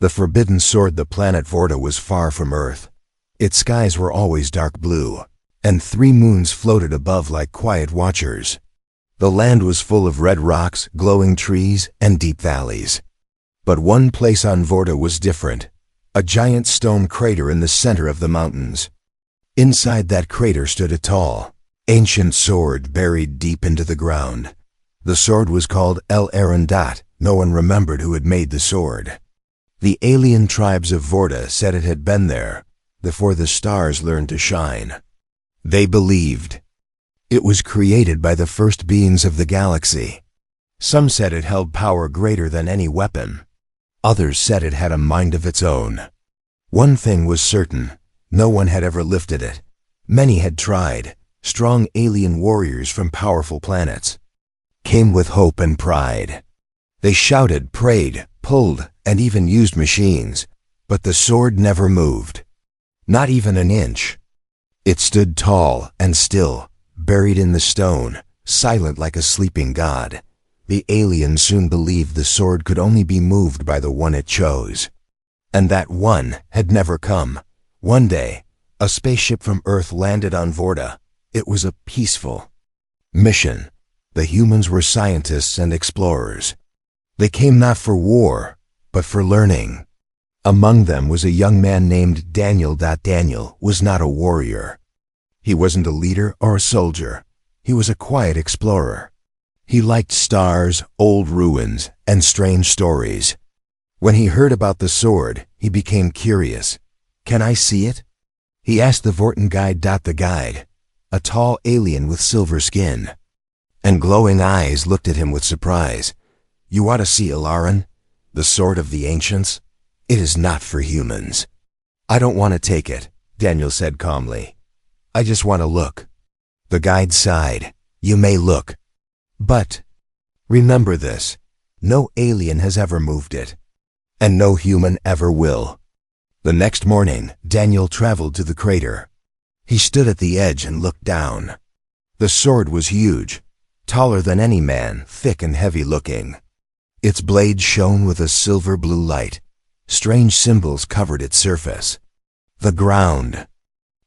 The forbidden sword. The planet Vorta was far from Earth. Its skies were always dark blue, and 3 moons floated above like quiet watchers. The land was full of red rocks, glowing trees, and deep valleys. But one place on Vorta was different, a giant stone crater in the center of the mountains. Inside that crater stood a tall, ancient sword buried deep into the ground. The sword was called El Arandat. No one remembered who had made the sword. The alien tribes of Vorta said it had been there before the stars learned to shine. They believed it was created by the first beings of the galaxy. Some said it held power greater than any weapon. Others said it had a mind of its own. One thing was certain, no one had ever lifted it. Many had tried. Strong alien warriors from powerful planets came with hope and pride. They shouted, prayed, pulled, and even used machines, but the sword never moved. Not even an inch. It stood tall and still, buried in the stone, silent like a sleeping god. The aliens soon believed the sword could only be moved by the one it chose. And that one had never come. One day, a spaceship from Earth landed on Vorta. It was a peaceful mission. The humans were scientists and explorers. They came not for war, but for learning. Among them was a young man named Daniel. Daniel was not a warrior. He wasn't a leader or a soldier. He was a quiet explorer. He liked stars, old ruins, and strange stories. When he heard about the sword, he became curious. Can I see it? He asked the Vortan guide. The guide, a tall alien with silver skin and glowing eyes, looked at him with surprise. You want to see Ilaran, the sword of the ancients? It is not for humans. I don't want to take it, Daniel said calmly. I just want to look. The guide sighed. You may look, but remember this, no alien has ever moved it, and no human ever will. The next morning, Daniel traveled to the crater. He stood at the edge and looked down. The sword was huge, taller than any man, thick and heavy-looking. Its blade shone with a silver blue light. Strange symbols covered its surface. The ground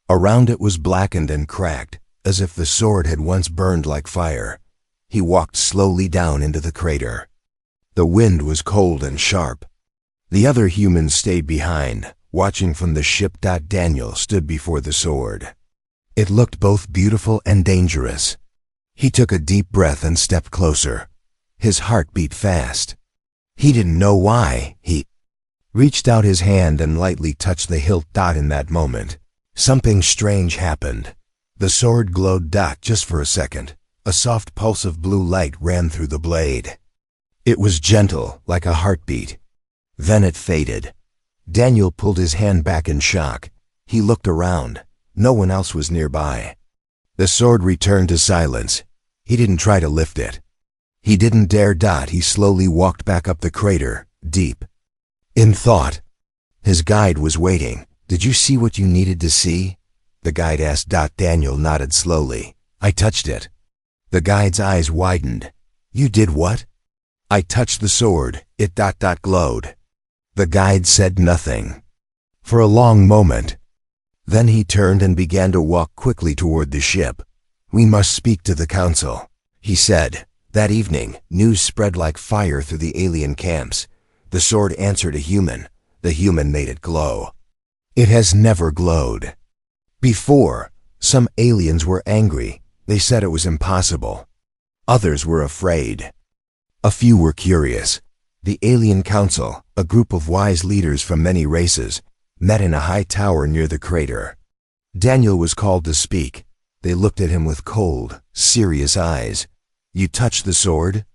around it was blackened and cracked, as if the sword had once burned like fire. He walked slowly down into the crater. The wind was cold and sharp. The other humans stayed behind, watching from the ship. Daniel stood before the sword. It looked both beautiful and dangerous. He took a deep breath and stepped closer. His heart beat fast. He didn't know why. He reached out his hand and lightly touched the hilt. In that moment, something strange happened. The sword glowed. Just for a second, a soft pulse of blue light ran through the blade. It was gentle, like a heartbeat. Then it faded. Daniel pulled his hand back in shock. He looked around. No one else was nearby. The sword returned to silence. He didn't try to lift it. He didn't dare. He slowly walked back up the crater, deep in thought. His guide was waiting. Did you see what you needed to see? The guide asked. Daniel nodded slowly. I touched it. The guide's eyes widened. You did what? I touched the sword. It glowed. The guide said nothing for a long moment. Then he turned and began to walk quickly toward the ship. We must speak to the council, he said. That evening, news spread like fire through the alien camps. The sword answered a human. The human made it glow. It has never glowed before. Some aliens were angry. They said it was impossible. Others were afraid. A few were curious. The Alien Council, a group of wise leaders from many races, met in a high tower near the crater. Daniel was called to speak. They looked at him with cold, serious eyes. You touched the sword?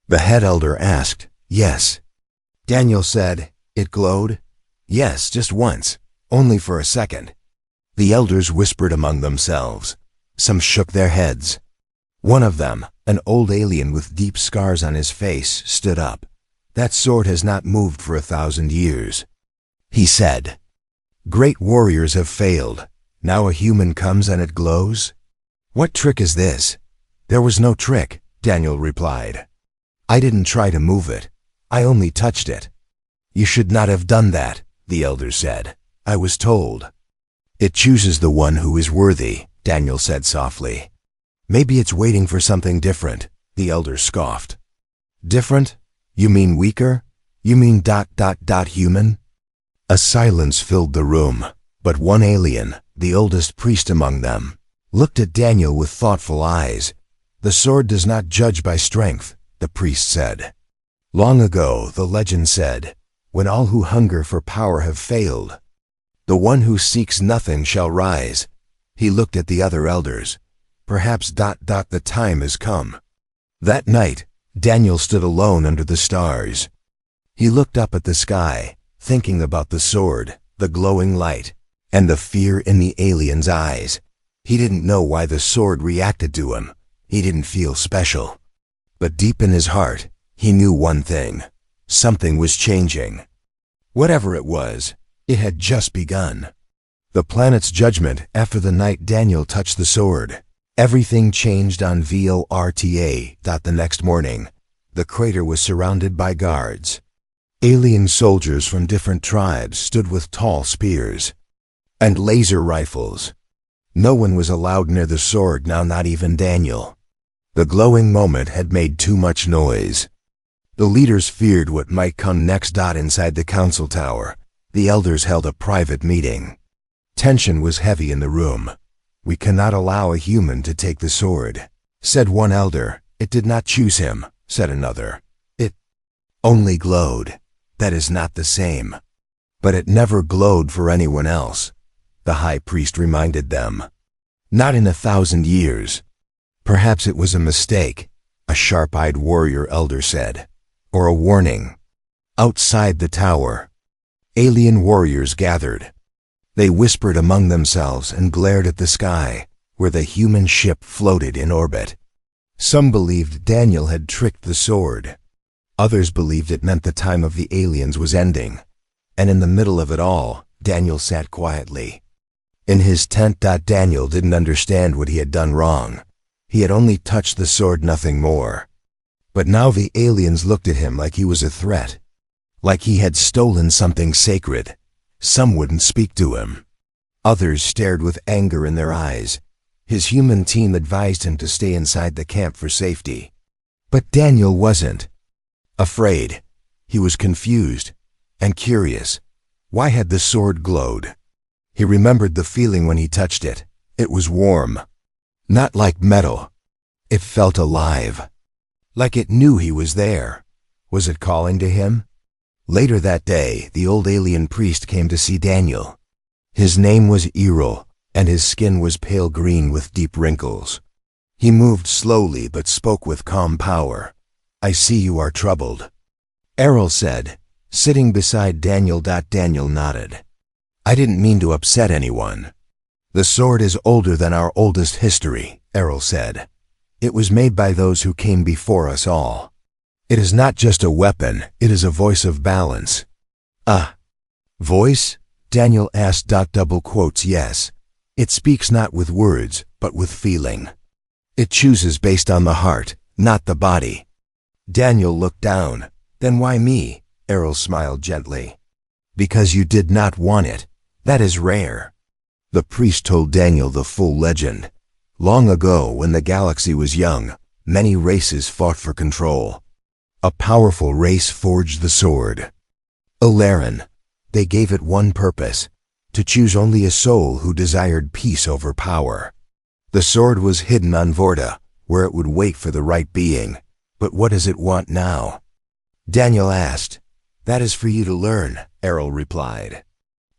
The head elder asked. Yes. Daniel said, it glowed? Yes, just once, only for a second. The elders whispered among themselves. Some shook their heads. One of them, an old alien with deep scars on his face, stood up. That sword has not moved for 1,000 years, he said. Great warriors have failed. Now a human comes and it glows? What trick is this? There was no trick, Daniel replied. I didn't try to move it. I only touched it. You should not have done that, the elder said. I was told. It chooses the one who is worthy, Daniel said softly. Maybe it's waiting for something different, the elder scoffed. Different? You mean weaker? You mean ... human? A silence filled the room, but one alien, the oldest priest among them, looked at Daniel with thoughtful eyes. The sword does not judge by strength, the priest said. Long ago, the legend said, when all who hunger for power have failed, the one who seeks nothing shall rise. He looked at the other elders. Perhaps ... the time has come. That night, Daniel stood alone under the stars. He looked up at the sky, thinking about the sword, the glowing light, and the fear in the alien's eyes. He didn't know why the sword reacted to him. He didn't feel special. But deep in his heart, he knew one thing. Something was changing. Whatever it was, it had just begun. The planet's judgment after the night Daniel touched the sword. Everything changed on VORTA. The next morning, the crater was surrounded by guards. Alien soldiers from different tribes stood with tall spears and laser rifles. No one was allowed near the sword now, not even Daniel. The glowing moment had made too much noise. The leaders feared what might come next. Inside the council tower, the elders held a private meeting. Tension was heavy in the room. We cannot allow a human to take the sword, said one elder. It did not choose him, said another. It only glowed. That is not the same. But it never glowed for anyone else, the high priest reminded them. Not in 1,000 years. Perhaps it was a mistake, a sharp-eyed warrior elder said, or a warning. Outside the tower, alien warriors gathered. They whispered among themselves and glared at the sky, where the human ship floated in orbit. Some believed Daniel had tricked the sword. Others believed it meant the time of the aliens was ending. And in the middle of it all, Daniel sat quietly. In his tent. Daniel didn't understand what he had done wrong. He had only touched the sword, nothing more. But now the aliens looked at him like he was a threat, like he had stolen something sacred. Some wouldn't speak to him. Others stared with anger in their eyes. His human team advised him to stay inside the camp for safety. But Daniel wasn't afraid. He was confused and curious. Why had the sword glowed? He remembered the feeling when he touched it. It was warm. Not like metal. It felt alive. Like it knew he was there. Was it calling to him? Later that day, the old alien priest came to see Daniel. His name was Errol, and his skin was pale green with deep wrinkles. He moved slowly but spoke with calm power. I see you are troubled, Errol said, sitting beside Daniel. Daniel nodded. I didn't mean to upset anyone. The sword is older than our oldest history, Errol said. It was made by those who came before us all. It is not just a weapon, it is a voice of balance. A voice? Daniel asked. Double quotes, yes. It speaks not with words, but with feeling. It chooses based on the heart, not the body. Daniel looked down. Then why me? Errol smiled gently. Because you did not want it. That is rare. The priest told Daniel the full legend. Long ago, when the galaxy was young, many races fought for control. A powerful race forged the sword. Ilaren. They gave it one purpose, to choose only a soul who desired peace over power. The sword was hidden on Vorta, where it would wait for the right being. But what does it want now? Daniel asked. That is for you to learn, Errol replied.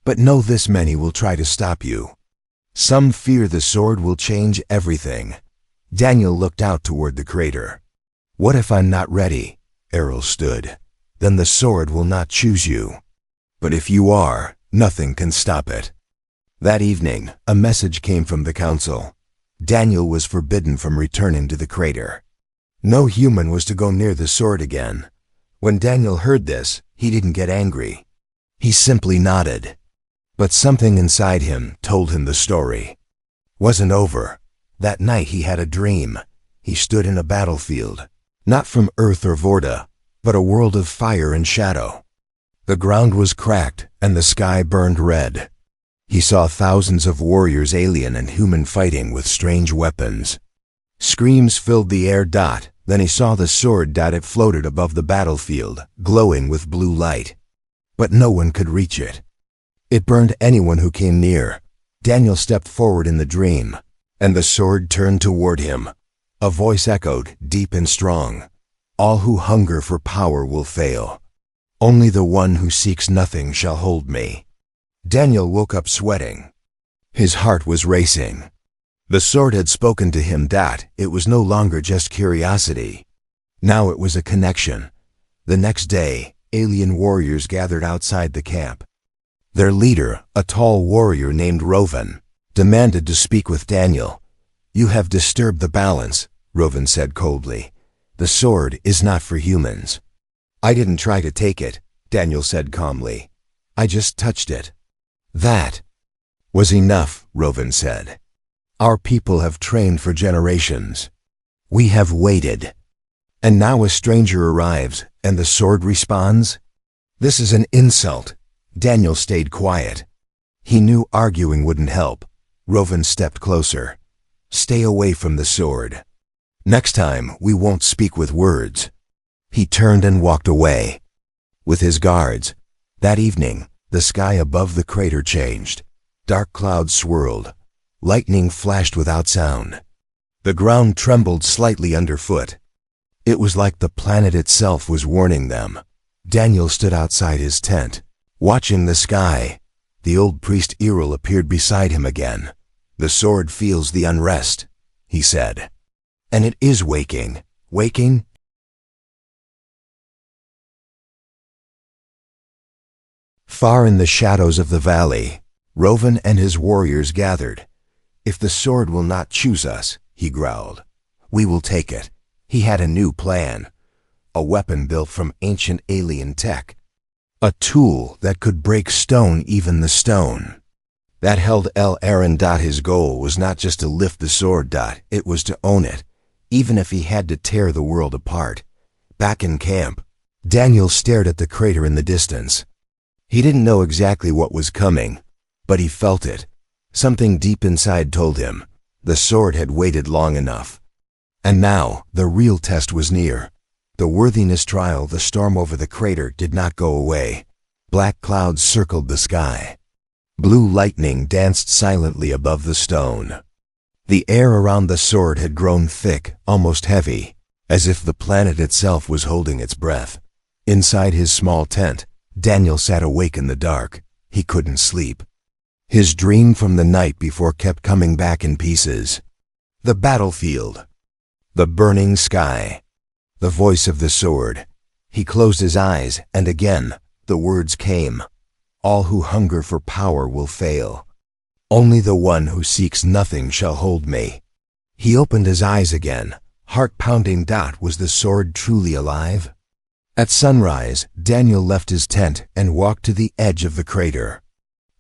But know this: many will try to stop you. Some fear the sword will change everything. Daniel looked out toward the crater. What if I'm not ready? Errol stood. Then the sword will not choose you. But if you are, nothing can stop it. That evening, a message came from the council. Daniel was forbidden from returning to the crater. No human was to go near the sword again. When Daniel heard this, he didn't get angry. He simply nodded. But something inside him told him the story wasn't over. That night he had a dream. He stood in a battlefield, not from Earth or Vorta, but a world of fire and shadow. The ground was cracked and the sky burned red. He saw thousands of warriors, alien and human, fighting with strange weapons. Screams filled the air. Then he saw the sword. It floated above the battlefield, glowing with blue light. But no one could reach it. It burned anyone who came near. Daniel stepped forward in the dream, and the sword turned toward him. A voice echoed, deep and strong. All who hunger for power will fail. Only the one who seeks nothing shall hold me. Daniel woke up sweating. His heart was racing. The sword had spoken to him. It was no longer just curiosity. Now it was a connection. The next day, alien warriors gathered outside the camp. Their leader, a tall warrior named Rovan, demanded to speak with Daniel. "You have disturbed the balance," Rovan said coldly. "The sword is not for humans." "I didn't try to take it," Daniel said calmly. "I just touched it." "That was enough," Rovan said. "Our people have trained for generations. We have waited. And now a stranger arrives, and the sword responds? This is an insult." Daniel stayed quiet. He knew arguing wouldn't help. Rovan stepped closer. "Stay away from the sword. Next time, we won't speak with words." He turned and walked away. With his guards, that evening, the sky above the crater changed. Dark clouds swirled. Lightning flashed without sound. The ground trembled slightly underfoot. It was like the planet itself was warning them. Daniel stood outside his tent, watching the sky. The old priest Errol appeared beside him again. "The sword feels the unrest," he said. "And it is waking. Waking?" Far in the shadows of the valley, Rovan and his warriors gathered. "If the sword will not choose us," he growled, "we will take it." He had a new plan. A weapon built from ancient alien tech. A tool that could break stone, even the stone. That held El Aaron. His goal was not just to lift the sword. It was to own it, even if he had to tear the world apart. Back in camp, Daniel stared at the crater in the distance. He didn't know exactly what was coming, but he felt it. Something deep inside told him the sword had waited long enough. And now, the real test was near. The worthiness trial. The storm over the crater did not go away. Black clouds circled the sky. Blue lightning danced silently above the stone. The air around the sword had grown thick, almost heavy, as if the planet itself was holding its breath. Inside his small tent, Daniel sat awake in the dark. He couldn't sleep. His dream from the night before kept coming back in pieces. The battlefield. The burning sky. The voice of the sword. He closed his eyes, and again, the words came. All who hunger for power will fail. Only the one who seeks nothing shall hold me. He opened his eyes again, heart pounding. Was the sword truly alive? At sunrise, Daniel left his tent and walked to the edge of the crater.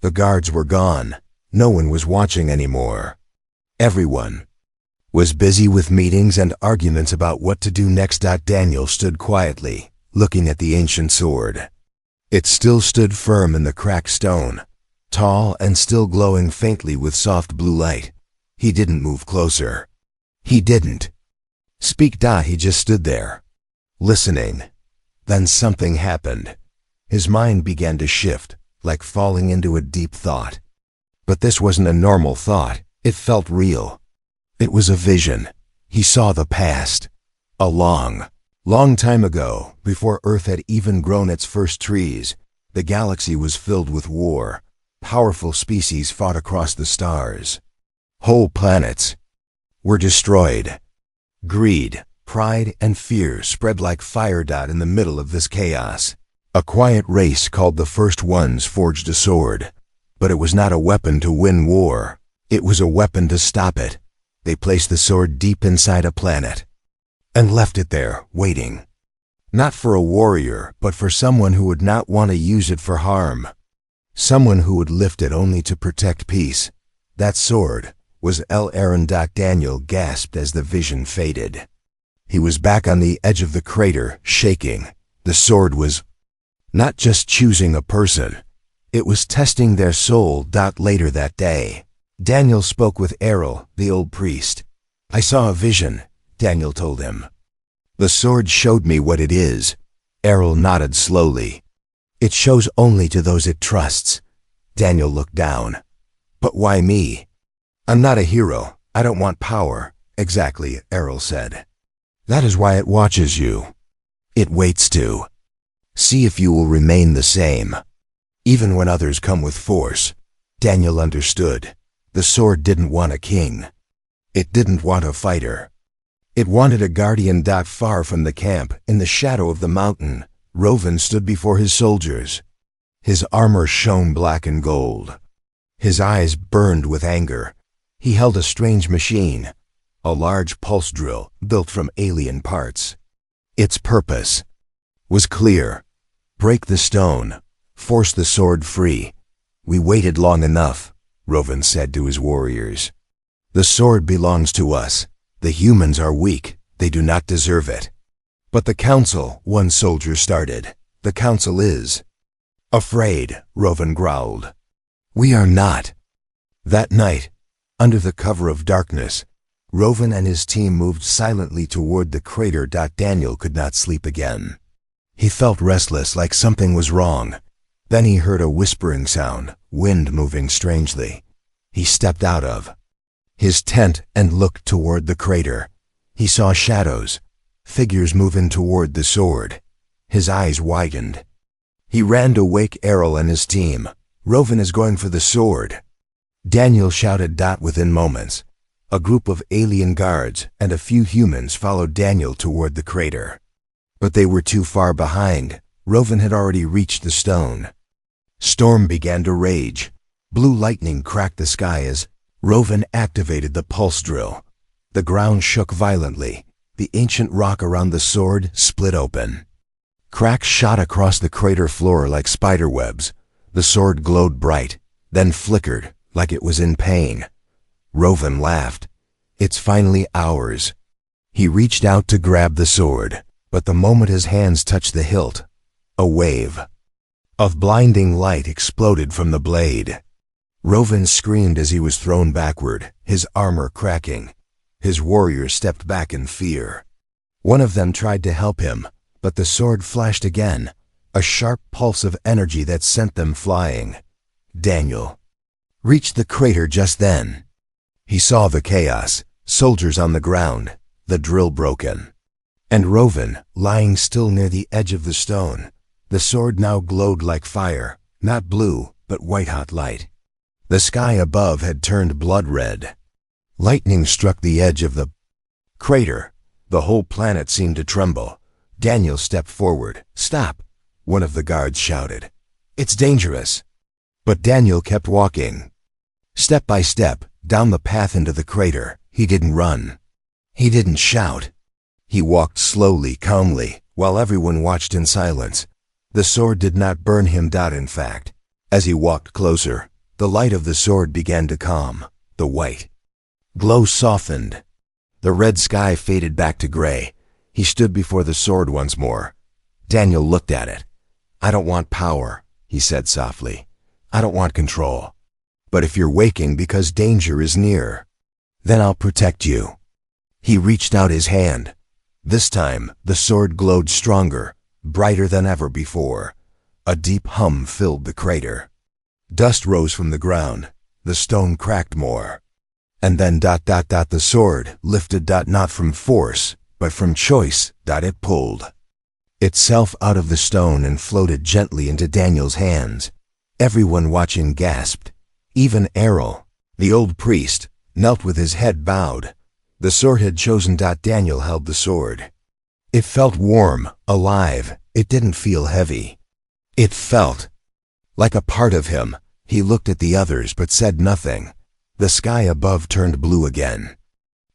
The guards were gone. No one was watching anymore. Everyone was busy with meetings and arguments about what to do next. Daniel stood quietly, looking at the ancient sword. It still stood firm in the cracked stone, tall and still glowing faintly with soft blue light. He didn't move closer. He didn't speak. He just stood there, listening. Then something happened. His mind began to shift, like falling into a deep thought. But this wasn't a normal thought. It felt real. It was a vision. He saw the past. A long, long time ago, before Earth had even grown its first trees, the galaxy was filled with war. Powerful species fought across the stars. Whole planets were destroyed. Greed, pride, and fear spread like fire. In the middle of this chaos, a quiet race called the First Ones forged a sword. But it was not a weapon to win war. It was a weapon to stop it. They placed the sword deep inside a planet and left it there, waiting. Not for a warrior, but for someone who would not want to use it for harm. Someone who would lift it only to protect peace. That sword was El Aaron. Daniel gasped as the vision faded. He was back on the edge of the crater, shaking. The sword was Not just choosing a person. It was testing their soul. Later that day, Daniel spoke with Errol, the old priest. I saw a vision, Daniel told him. The sword showed me what it is. Errol nodded slowly. It shows only to those it trusts. Daniel looked down. But why me? I'm not a hero. I don't want power. Exactly, Errol said. That is why it watches you. It waits to see if you will remain the same. Even when others come with force. Daniel understood. The sword didn't want a king. It didn't want a fighter. It wanted a guardian. Far from the camp, in the shadow of the mountain, Rovan stood before his soldiers. His armor shone black and gold. His eyes burned with anger. He held a strange machine, a large pulse drill built from alien parts. Its purpose was clear. Break the stone. Force the sword free. We waited long enough, Rovan said to his warriors. The sword belongs to us. The humans are weak. They do not deserve it. But the council, one soldier started. The council is afraid, Rovan growled. We are not. That night, under the cover of darkness, Rovan and his team moved silently toward the crater. Daniel could not sleep again. He felt restless, like something was wrong. Then he heard a whispering sound, wind moving strangely. He stepped out of his tent and looked toward the crater. He saw shadows, figures moving toward the sword. His eyes widened. He ran to wake Errol and his team. Rovan is going for the sword, Daniel shouted. Within moments, a group of alien guards and a few humans followed Daniel toward the crater. But they were too far behind. Rovan had already reached the stone. Storm began to rage. Blue lightning cracked the sky as Rovan activated the pulse drill. The ground shook violently. The ancient rock around the sword split open. Cracks shot across the crater floor like spider webs. The sword glowed bright, then flickered like it was in pain. Rovan laughed. It's finally ours. He reached out to grab the sword, but the moment his hands touched the hilt, a wave of blinding light exploded from the blade. Rovan screamed as he was thrown backward, his armor cracking. His warriors stepped back in fear. One of them tried to help him, but the sword flashed again, a sharp pulse of energy that sent them flying. Daniel reached the crater just then. He saw the chaos, soldiers on the ground, the drill broken, and Rovan lying still near the edge of the stone. The sword now glowed like fire, not blue, but white-hot light. The sky above had turned blood red. Lightning struck the edge of the crater. The whole planet seemed to tremble. Daniel stepped forward. Stop, one of the guards shouted. It's dangerous. But Daniel kept walking. Step by step, down the path into the crater. He didn't run. He didn't shout. He walked slowly, calmly, while everyone watched in silence. The sword did not burn him. In fact, as he walked closer, the light of the sword began to calm. The white glow softened. The red sky faded back to gray. He stood before the sword once more. Daniel looked at it. I don't want power, he said softly. I don't want control. But if you're waking because danger is near, then I'll protect you. He reached out his hand. This time, the sword glowed stronger, brighter than ever before. A deep hum filled the crater. Dust rose from the ground. The stone cracked more. And then ... the sword lifted ... not from force, but from choice. It pulled itself out of the stone and floated gently into Daniel's hands. Everyone watching gasped. Even Errol, the old priest, knelt with his head bowed. The sword had chosen. Daniel held the sword. It felt warm, alive. It didn't feel heavy. It felt like a part of him. He looked at the others but said nothing. The sky above turned blue again.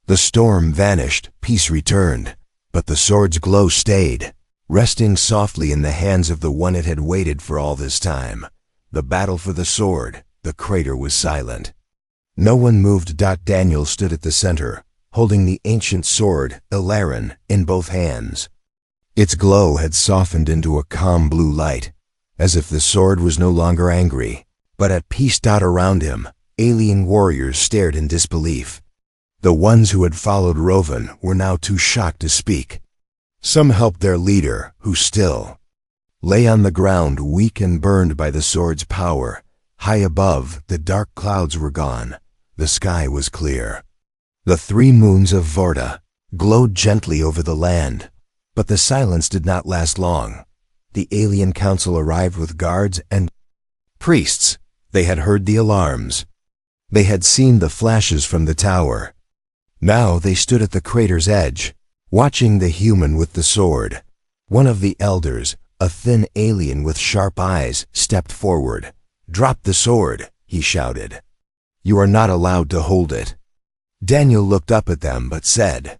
The storm vanished, peace returned, but the sword's glow stayed, resting softly in the hands of the one it had waited for all this time. The battle for the sword. The crater was silent. No one moved. Daniel stood at the center, holding the ancient sword, Ilaran, in both hands. Its glow had softened into a calm blue light. as if the sword was no longer angry, but at peace. Around him, alien warriors stared in disbelief. The ones who had followed Rovan were now too shocked to speak. Some helped their leader, who still lay on the ground, weak and burned by the sword's power. High above, the dark clouds were gone. The sky was clear. The 3 moons of Vorta glowed gently over the land, but the silence did not last long. The alien council arrived with guards and priests. They had heard the alarms. They had seen the flashes from the tower. Now they stood at the crater's edge, watching the human with the sword. One of the elders, a thin alien with sharp eyes, stepped forward. "Drop the sword," he shouted. "You are not allowed to hold it." Daniel looked up at them but said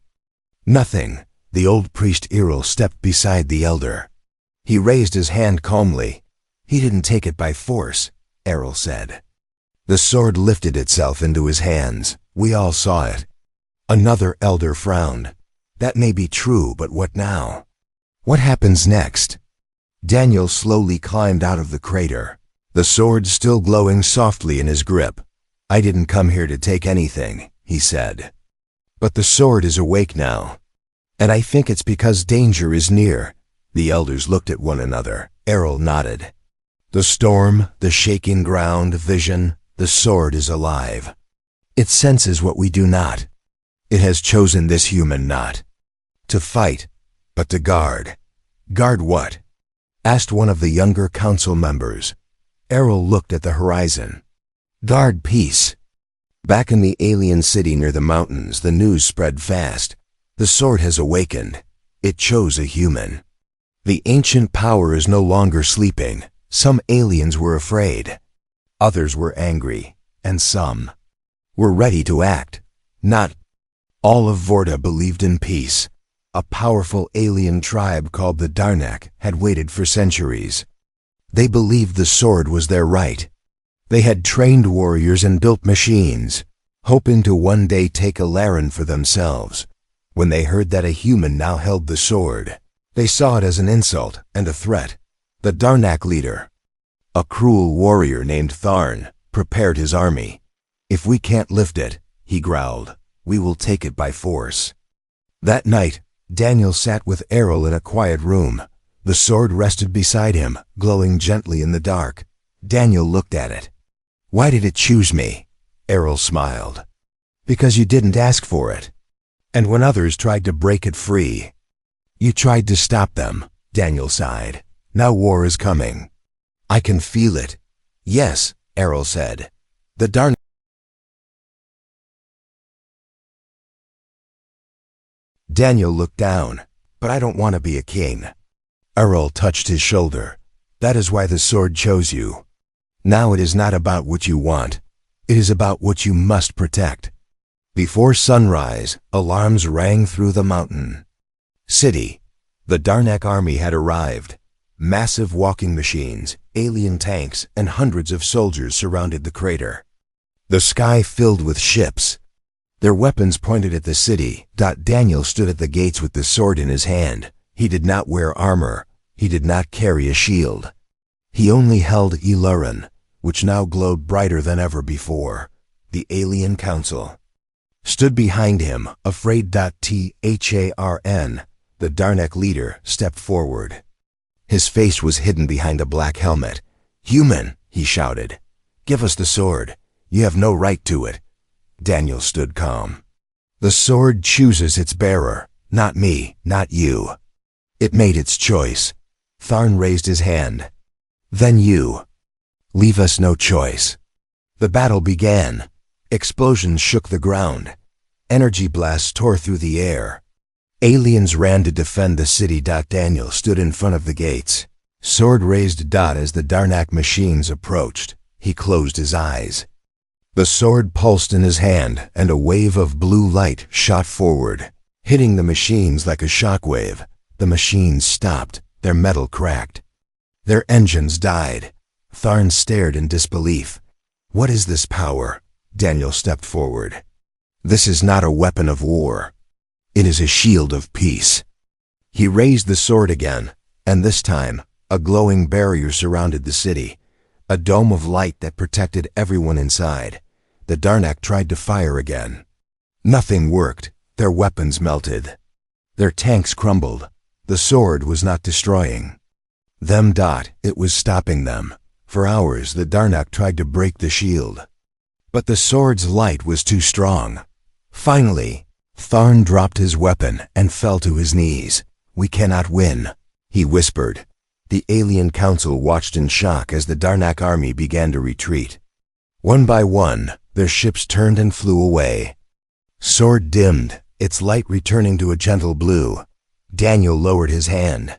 nothing. The old priest Errol stepped beside the elder. He raised his hand calmly. "He didn't take it by force," Errol said. The sword lifted itself into his hands. "We all saw it." Another elder frowned. "That may be true, but what now? What happens next?" Daniel slowly climbed out of the crater, the sword still glowing softly in his grip. "I didn't come here to take anything," he said. "But the sword is awake now. And I think it's because danger is near." The elders looked at one another. Errol nodded. "The storm, the shaking ground, vision, the sword is alive. It senses what we do not. It has chosen this human not to fight, but to guard." "Guard what?" asked one of the younger council members. Errol looked at the horizon. "Guard peace." Back in the alien city near the mountains, the news spread fast. The sword has awakened. It chose a human. The ancient power is no longer sleeping. Some aliens were afraid. Others were angry. And some were ready to act. Not all of Vorta believed in peace. A powerful alien tribe called the Darnak had waited for centuries. They believed the sword was their right. They had trained warriors and built machines, hoping to one day take Alarin for themselves. When they heard that a human now held the sword, they saw it as an insult and a threat. The Darnak leader, a cruel warrior named Tharn, prepared his army. "If we can't lift it," he growled, "we will take it by force." That night, Daniel sat with Errol in a quiet room. The sword rested beside him, glowing gently in the dark. Daniel looked at it. "Why did it choose me?" Errol smiled. "Because you didn't ask for it. And when others tried to break it free, you tried to stop them." Daniel sighed. "Now war is coming. I can feel it." "Yes," Errol said. "The Darn..." Daniel looked down. "But I don't want to be a king." Errol touched his shoulder. "That is why the sword chose you. Now it is not about what you want. It is about what you must protect." Before sunrise, alarms rang through the mountain city. The Darnak army had arrived. Massive walking machines, alien tanks, and hundreds of soldiers surrounded the crater. The sky filled with ships, their weapons pointed at the city. Daniel stood at the gates with the sword in his hand. He did not wear armor. He did not carry a shield. He only held Ilaran, which now glowed brighter than ever before. The alien council stood behind him, afraid. Tharn, the Darnak leader, stepped forward. His face was hidden behind a black helmet. "Human," he shouted, "give us the sword. You have no right to it." Daniel stood calm. "The sword chooses its bearer, not me, not you. It made its choice." Tharn raised his hand. "Then you. Leave us no choice." The battle began. Explosions shook the ground. Energy blasts tore through the air. Aliens ran to defend the city. Daniel stood in front of the gates, sword raised. As the Darnak machines approached, he closed his eyes. The sword pulsed in his hand, and a wave of blue light shot forward, hitting the machines like a shockwave. The machines stopped, their metal cracked. Their engines died. Tharn stared in disbelief. "What is this power?" Daniel stepped forward. "This is not a weapon of war. It is a shield of peace." He raised the sword again, and this time, A glowing barrier surrounded the city, a dome of light that protected everyone inside. The Darnak tried to fire again. Nothing worked. Their weapons melted. Their tanks crumbled. The sword was not destroying them. It was stopping them. For hours, the Darnak tried to break the shield, but the sword's light was too strong. Finally, Tharn dropped his weapon and fell to his knees. "We cannot win," he whispered. The alien council watched in shock as the Darnak army began to retreat. One by one, their ships turned and flew away. Sword dimmed, its light returning to a gentle blue. Daniel lowered his hand.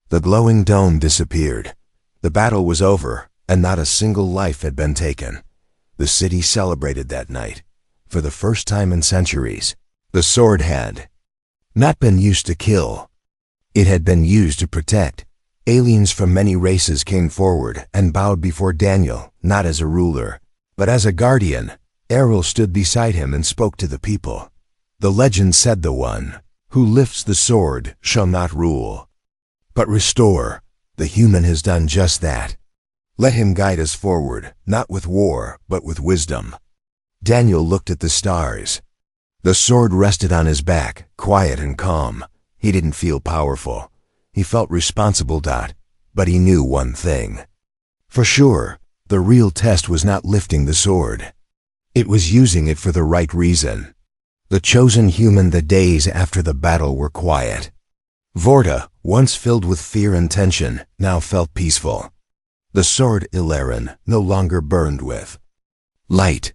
The glowing dome disappeared. The battle was over, and not a single life had been taken. The city celebrated that night. For the first time in centuries, the sword had not been used to kill. It had been used to protect. Aliens from many races came forward and bowed before Daniel, not as a ruler, but as a guardian. Errol stood beside him and spoke to the people. The legend said, "The one who lifts the sword shall not rule, but restore." The human has done just that. Let him guide us forward, not with war, but with wisdom. Daniel looked at the stars. The sword rested on his back, quiet and calm. He didn't feel powerful. He felt responsible. But he knew one thing for sure: the real test was not lifting the sword. It was using it for the right reason. The chosen human. The days after the battle were quiet. Vorta, once filled with fear and tension, now felt peaceful. The sword Ilaren no longer burned with light.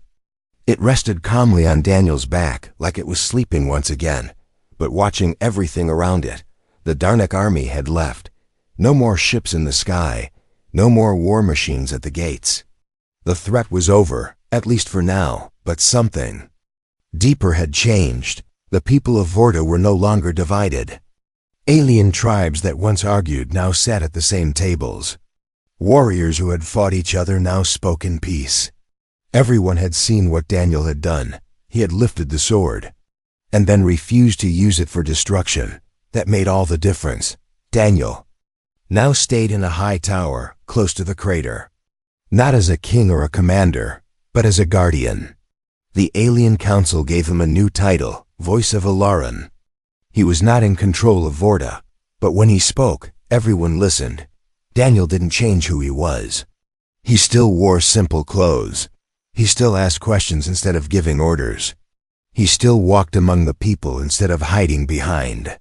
It rested calmly on Daniel's back, like it was sleeping once again, but watching everything around it. The Darnak army had left. No more ships in the sky, no more war machines at the gates. The threat was over, at least for now, but something deeper had changed. The people of Vorta were no longer divided. Alien tribes that once argued now sat at the same tables. Warriors who had fought each other now spoke in peace. Everyone had seen what Daniel had done. He had lifted the sword, and then refused to use it for destruction. That made all the difference. Daniel now stayed in a high tower, close to the crater. Not as a king or a commander, but as a guardian. The alien council gave him a new title, Voice of Ilaren. He was not in control of Vorta, but when he spoke, everyone listened. Daniel didn't change who he was. He still wore simple clothes. He still asked questions instead of giving orders. He still walked among the people instead of hiding behind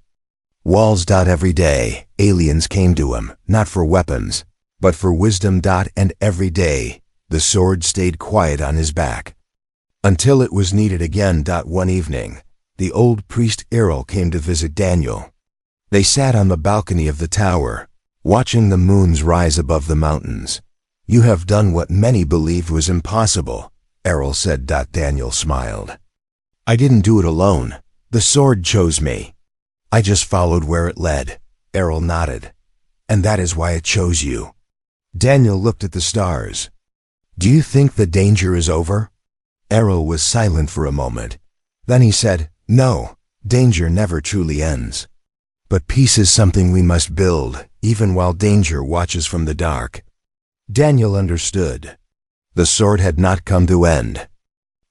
walls. Every day, aliens came to him, not for weapons, but for wisdom. And every day, the sword stayed quiet on his back, until it was needed again. One evening, the old priest Errol came to visit Daniel. They sat on the balcony of the tower, watching the moons rise above the mountains. "You have done what many believed was impossible," Errol said. Daniel smiled. "I didn't do it alone. The sword chose me. I just followed where it led." Errol nodded. "And that is why it chose you." Daniel looked at the stars. "Do you think the danger is over?" Errol was silent for a moment. Then he said, "No, danger never truly ends. But peace is something we must build, even while danger watches from the dark." Daniel understood. The sword had not come to end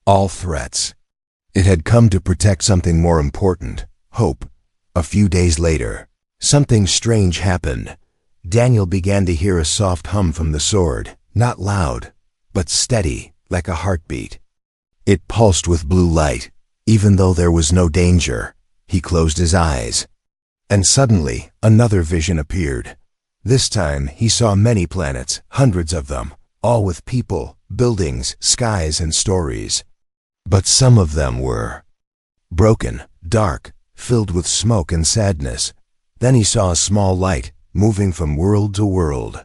all threats. It had come to protect something more important: hope. A few days later, something strange happened. Daniel began to hear a soft hum from the sword, not loud, but steady, like a heartbeat. It pulsed with blue light, even though there was no danger. He closed his eyes. And suddenly, another vision appeared. This time, he saw many planets, hundreds of them, all with people, buildings, skies, and stories. But some of them were broken, dark, filled with smoke and sadness. Then he saw a small light, moving from world to world.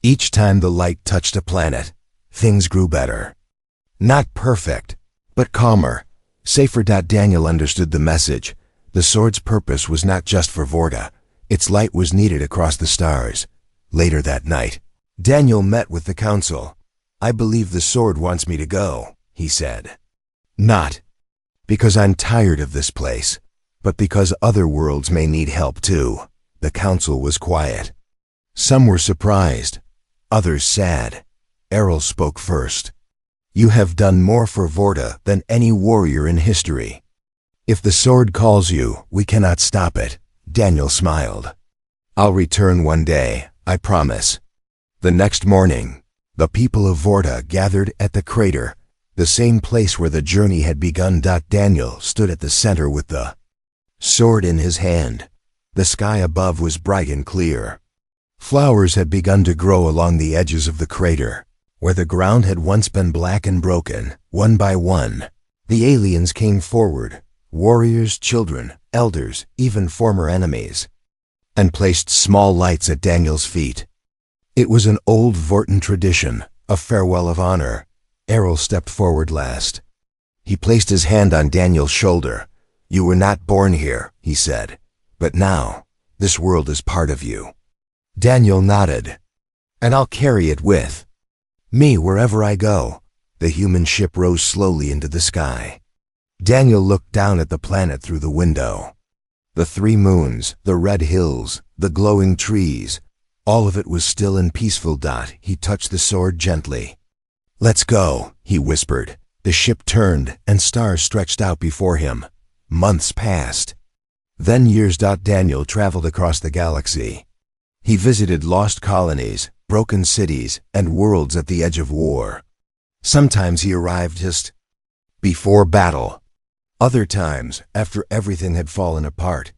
Each time the light touched a planet, things grew better. Not perfect, but calmer, safer. Daniel understood the message. The sword's purpose was not just for Vorta. Its light was needed across the stars. Later that night, Daniel met with the council. "I believe the sword wants me to go," he said. "Not because I'm tired of this place, but because other worlds may need help too." The council was quiet. Some were surprised, others sad. Errol spoke first. You have done more for Vorta than any warrior in history. If the sword calls you, we cannot stop it, Daniel smiled. I'll return one day, I promise. The next morning, the people of Vorta gathered at the crater, the same place where the journey had begun. Daniel stood at the center with the sword in his hand. The sky above was bright and clear. Flowers had begun to grow along the edges of the crater, where the ground had once been black and broken. One by one, the aliens came forward, warriors, children, elders, even former enemies, and placed small lights at Daniel's feet. It was an old Vortan tradition, a farewell of honor. Errol stepped forward last. He placed his hand on Daniel's shoulder. You were not born here, he said, but now, this world is part of you. Daniel nodded. And I'll carry it with me wherever I go. The human ship rose slowly into the sky. Daniel looked down at the planet through the window. The 3 moons, the red hills, the glowing trees, all of it was still and peaceful. He touched the sword gently. Let's go, he whispered. The ship turned, and stars stretched out before him. Months passed. Then years. Daniel traveled across the galaxy. He visited lost colonies, broken cities, and worlds at the edge of war. Sometimes he arrived just before battle. Other times, after everything had fallen apart.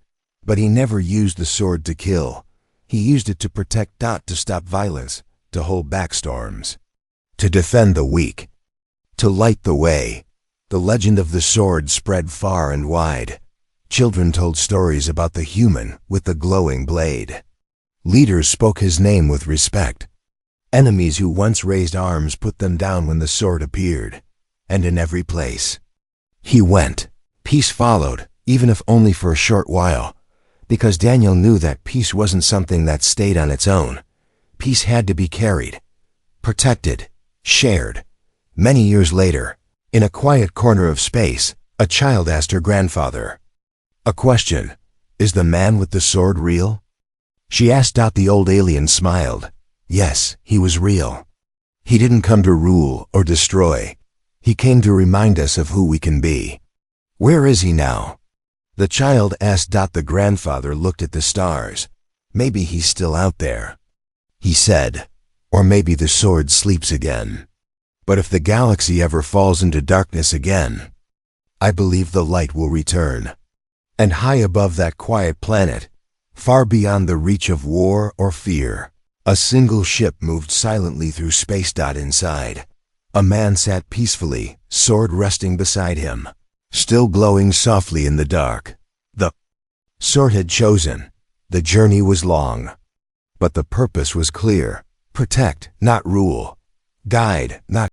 But he never used the sword to kill. He used it to protect. To stop violence, to hold back storms, to defend the weak, to light the way. The legend of the sword spread far and wide. Children told stories about the human with the glowing blade. Leaders spoke his name with respect. Enemies who once raised arms put them down when the sword appeared. And in every place he went, peace followed, even if only for a short while. Because Daniel knew that peace wasn't something that stayed on its own. Peace had to be carried, protected, shared. Many years later, in a quiet corner of space, a child asked her grandfather a question. Is the man with the sword real? She asked. The old alien smiled. Yes, he was real. He didn't come to rule or destroy. He came to remind us of who we can be. Where is he now? The child asked. The grandfather looked at the stars. Maybe he's still out there, he said. Or maybe the sword sleeps again. But if the galaxy ever falls into darkness again, I believe the light will return. And high above that quiet planet, far beyond the reach of war or fear, a single ship moved silently through space. Inside, a man sat peacefully, sword resting beside him, still glowing softly in the dark. The sword had chosen. The journey was long, but the purpose was clear. Protect, not rule. Guide, not